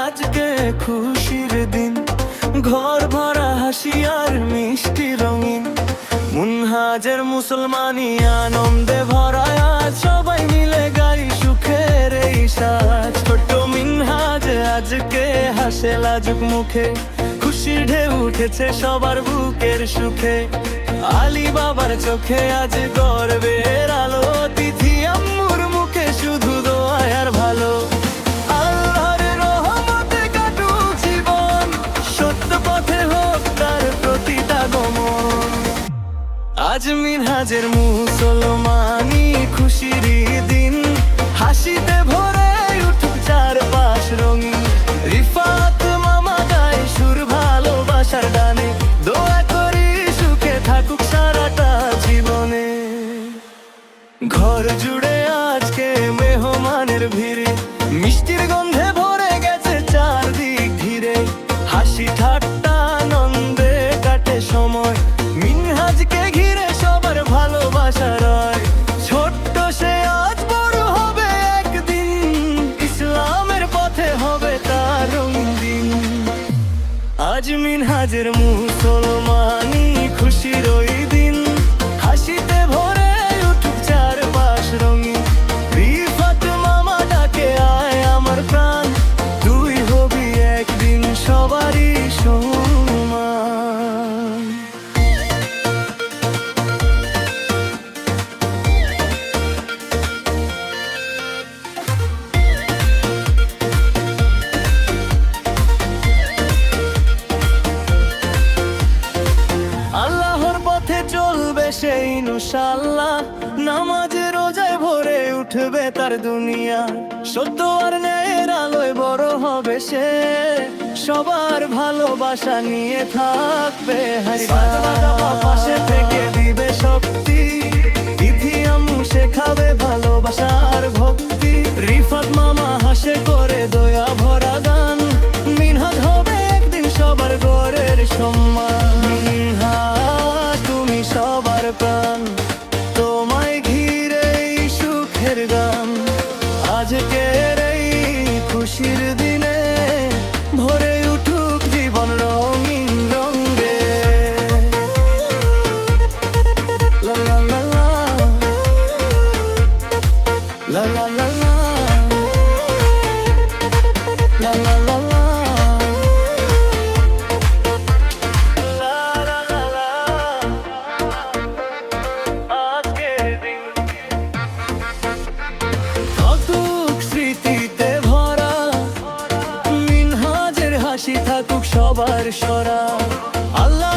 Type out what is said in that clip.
আজকে খুশির দিন, ঘর ভরা হাসি আর মিষ্টি রঙিন। মুনহাজের মুসলমানি আনন্দে ভরা, সবাই মিলে গাই সুখের এই সাজ। ছোট্ট মিনহাজ আজকে হাসে লাজুক মুখে, খুশির ঢেউ উঠেছে সবার বুকের সুখে। আলী বাবার চোখে আজ গর্বের আলো, তিথি আম্মুর মুখে শুধু দোয়া আর ভালো। আল্লাহর রহমতে কাটুক জীবন, সত্য পথে হোক তার প্রতিটা গমন। আজ মিনহাজের মুসলমানি খুশির দিন, হাসিতে ভরে উঠুক চারপাশ রঙিন। রিফাত মামা গায় সুর ভালোবাসার গানে, দোয়া করি সুখে থাকুক সারাটা জীবনে। ঘর জুড়ে আজকে মেহমানের ভিড়ে, মিষ্টির গন্ধে ভরে গেছে চারদিক ঘিরে। হাসি ঠাট্টা আনন্দে কাটে সময়, মিনহাজকে ঘিরে সবার ভালোবাসা রয়। ছোট্ট সে আজ বড় হবে একদিন, ইসলামের পথে হবে তার রঙিন। আজ মিনহাজের মুসলমানি খুশির ওই দিন, হাসিতে ভরে উঠুক চারপাশ রঙিন। রিফাত মামা ডাকে আয় আমার প্রাণ, তুই হবি একদিন সবারই সমান। আল্লাহর পথে চলবে সেই ইনশাআল্লাহ, নামাজে রোজায় ভরে উঠবে তার দুনিয়া। সত্য আর ন্যায়ের আলোয় বড় হবে সে, সবার ভালোবাসা নিয়ে থাকবে পাশে থেকে দিবে শক্তি। তিথি আম্মু শেখাবে ভালোবাসা আর ভক্তি। রিফাত মামা হাসে করে দয়া ভরা গান, মিনহাজ হবে একদিন সবার ঘরের সম্মান। মিনহাজ তুমি সবার প্রাণ, তোমায় ঘিরে সুখের গান। আজকের এই খুশির দিনে ভরে উঠুক জীবন রঙিন রঙে। লা লা লা লা, লা লা লা লা, লা লা লা লা। স্মৃতিতে ভরা মিনহাজের হাসি থাকুক সবার সরা। আল্লাহ